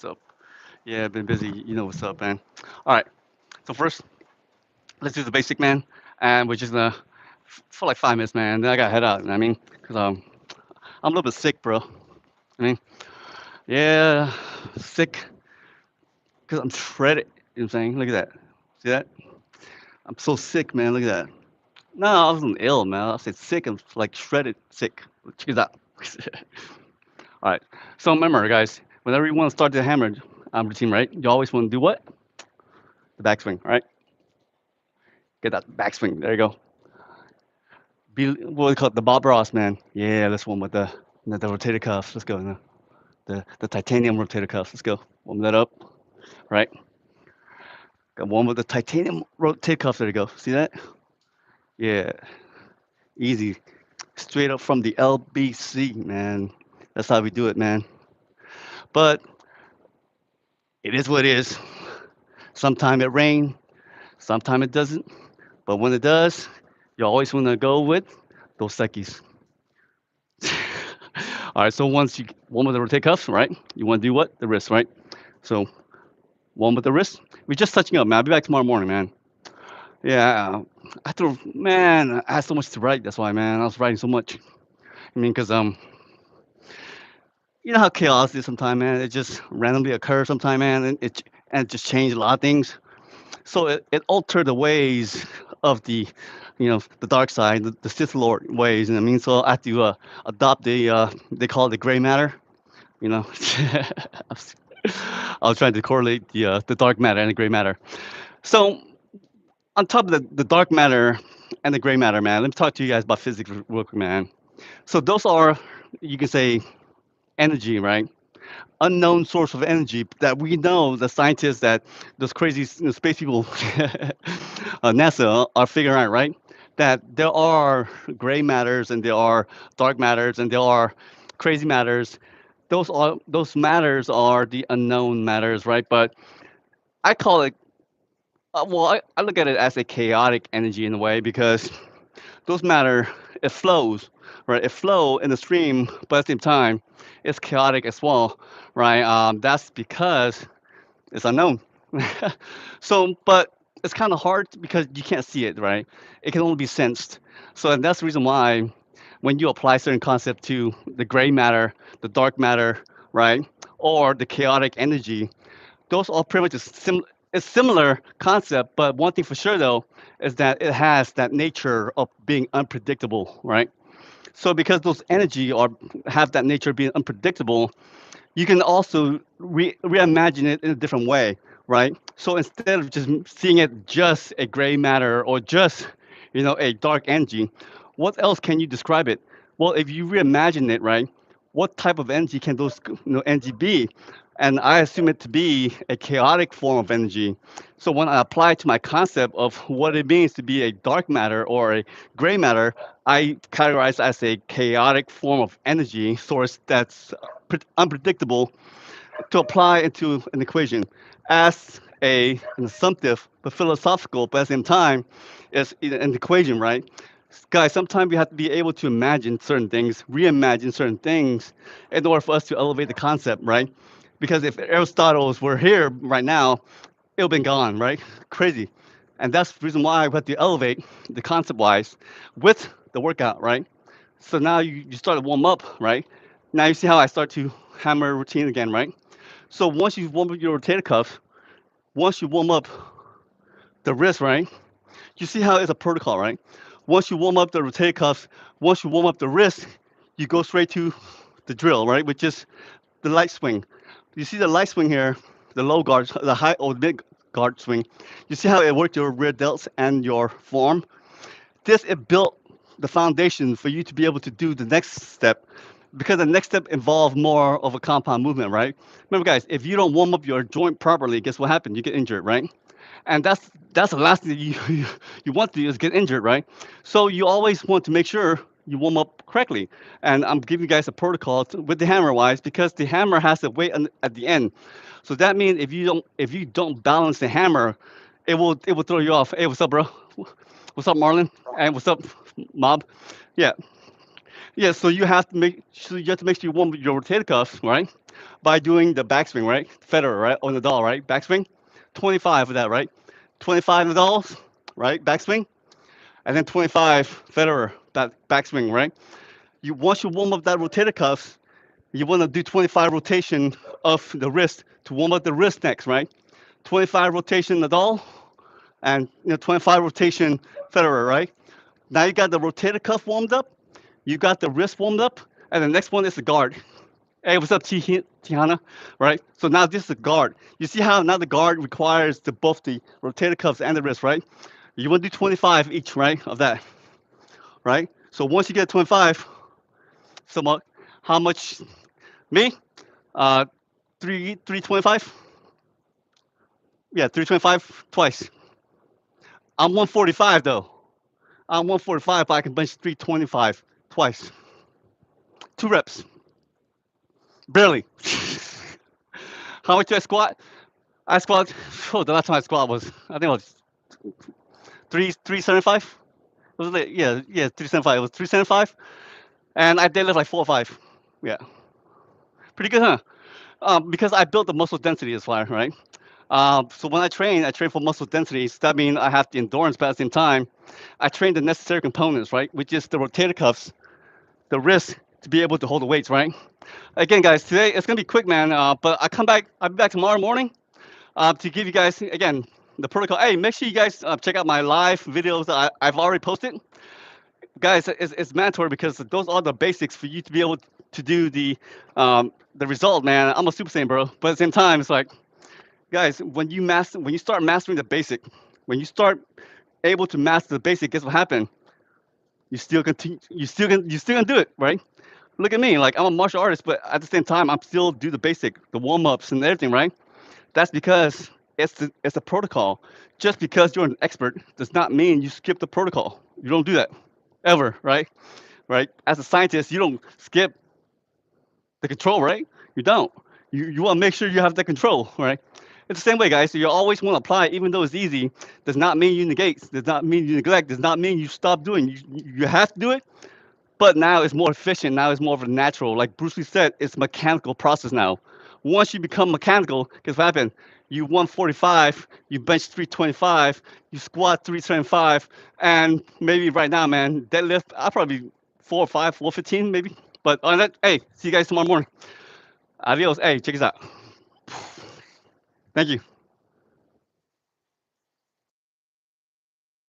what's up? Yeah, I've been busy. You know what's up, man. All right. So first, let's do the basic, man, and we're just gonna for like 5 minutes, man. Then I gotta head out. You know what I mean, cause I'm a little bit sick, bro. I mean, yeah, sick, cause I'm shredded. You know what I'm saying? Look at that. See that? I'm so sick, man. Look at that. No, I wasn't ill, man. I said sick and like shredded sick. Check it out. All right. So remember, guys, whenever you want to start the hammer routine, right? You always want to do what? The backswing, all right? Get that backswing. There you go. What we call it, the Bob Ross, man. Yeah, this one with the rotator cuffs. Let's go. The titanium rotator cuffs. Let's go. Warm that up. Right. Got one with the titanium rotator cuffs. There you go. See that? Yeah. Easy. Straight up from the LBC, man. That's how we do it, man. But it is what it is. Sometimes it rains. Sometimes it doesn't. But when it does, you always want to go with those seckies. All right, so once you one with the rotate cuffs, right? You want to do what? The wrist, right? So one with the wrist. We're just touching up, man. I'll be back tomorrow morning, man. Yeah, man, I had so much to write. That's why, man, I was writing so much. I mean, cause you know how chaos is sometimes, man. It just randomly occurs sometimes, man, and it just changed a lot of things. So it altered the ways of the dark side, the Sith Lord ways. And I mean, so I have to adopt they call it the gray matter. You know, I was trying to correlate the dark matter and the gray matter. So on top of the dark matter and the gray matter, man, let me talk to you guys about physics real quick, man. So those are, you can say, energy, right? Unknown source of energy that we know the scientists that those crazy space people, NASA, are figuring out, right? That there are gray matters and there are dark matters and there are crazy matters. Those matters are the unknown matters, right? But I call it I look at it as a chaotic energy in a way because those matter, it flows, right? It flow in the stream, but at the same time, it's chaotic as well, right? That's because it's unknown. So, but it's kind of hard because you can't see it, right? It can only be sensed. So, and that's the reason why when you apply certain concept to the gray matter, the dark matter, right, or the chaotic energy, those all pretty much it's similar concept, but one thing for sure though is that it has that nature of being unpredictable, right? So because those energy or have that nature of being unpredictable, you can also reimagine it in a different way, right? So instead of just seeing it just a gray matter or just a dark energy, what else can you describe it? Well, if you reimagine it, right, what type of energy can those energy be? And I assume it to be a chaotic form of energy. So when I apply to my concept of what it means to be a dark matter or a gray matter, I categorize as a chaotic form of energy source that's unpredictable to apply into an equation as an assumptive but philosophical, but at the same time, it's an equation, right? Guys, sometimes we have to be able to imagine certain things, reimagine certain things in order for us to elevate the concept, right? Because if Aristotle's were here right now, it would have been gone, right? Crazy. And that's the reason why we have to elevate the concept wise with the workout, right? So now you start to warm up, right? Now you see how I start to hammer routine again, right? So once you warm up your rotator cuff, once you warm up the wrist, right? You see how it's a protocol, right? Once you warm up the rotator cuffs, once you warm up the wrist, you go straight to the drill, right? Which is the light swing. You see the light swing here, the low guard, the high or the mid guard swing. You see how it worked your rear delts and your forearm? This it built the foundation for you to be able to do the next step because the next step involves more of a compound movement, right? Remember, guys, if you don't warm up your joint properly, guess what happens? You get injured, right? And that's the last thing that you want to do is get injured, right? So you always want to make sure you warm up correctly. And I'm giving you guys a protocol with the hammer wise because the hammer has a weight at the end. So that means if you don't balance the hammer, it will throw you off. Hey, what's up, bro? What's up, Marlon? And what's up, Mob? Yeah, yeah. So you have to make sure you warm your rotator cuffs, right? by doing the backswing, right? Federer, right? On Nadal, right? Backswing, 25 of that, right? 25 Nadal's, right? Backswing, and then 25 Federer backswing, right? You once you warm up that rotator cuffs, you want to do 25 rotation of the wrist to warm up the wrist next, right? 25 rotation Nadal and 25 rotation Federer, right? Now you got the rotator cuff warmed up, you got the wrist warmed up, and the next one is the guard. Hey, what's up, Tiana? Right? So now this is the guard. You see how now the guard requires both the rotator cuffs and the wrist, right? You want to do 25 each, right? Of that, right? So once you get 25, so how much? Me? Uh, 325. Yeah, 325 twice. I'm 145 though. I'm 145, but I can bench 325 twice. 2 reps, barely. How much do I squat? I squat. Oh, the last time I squat was I think it was 375. Was it? Yeah, 375. It was 375, and I deadlift like 4 or 5. Yeah, pretty good, huh? Because I built the muscle density as well, right? So when I train for muscle densities. That means I have the endurance, but at the same time, I train the necessary components, right? Which is the rotator cuffs, the wrist to be able to hold the weights, right? Again, guys, today it's gonna be quick, man. But I'll be back tomorrow morning to give you guys again the protocol. Hey, make sure you guys check out my live videos that I've already posted. Guys, it's mandatory because those are the basics for you to be able to do the result, man. I'm a Super Saiyan, bro. But at the same time, it's like, guys, when you start mastering the basic, when you start able to master the basic, guess what happened? You still continue. You still gonna do it, right? Look at me, like I'm a martial artist, but at the same time, I'm still do the basic, the warm ups and everything, right? That's because it's a protocol. Just because you're an expert does not mean you skip the protocol. You don't do that ever, right? Right? As a scientist, you don't skip the control, right? You don't. You want to make sure you have the control, right? It's the same way, guys. So you always want to apply, even though it's easy. Does not mean you negate. Does not mean you neglect. Does not mean you stop doing. You have to do it, but now it's more efficient. Now it's more of a natural. Like Bruce Lee said, it's a mechanical process now. Once you become mechanical, guess what happened? You 145, you bench 325, you squat 375, and maybe right now, man, deadlift, I'll probably 4 or 5, 415 maybe. But on that, hey, see you guys tomorrow morning. Adios. Hey, check us out. Thank you.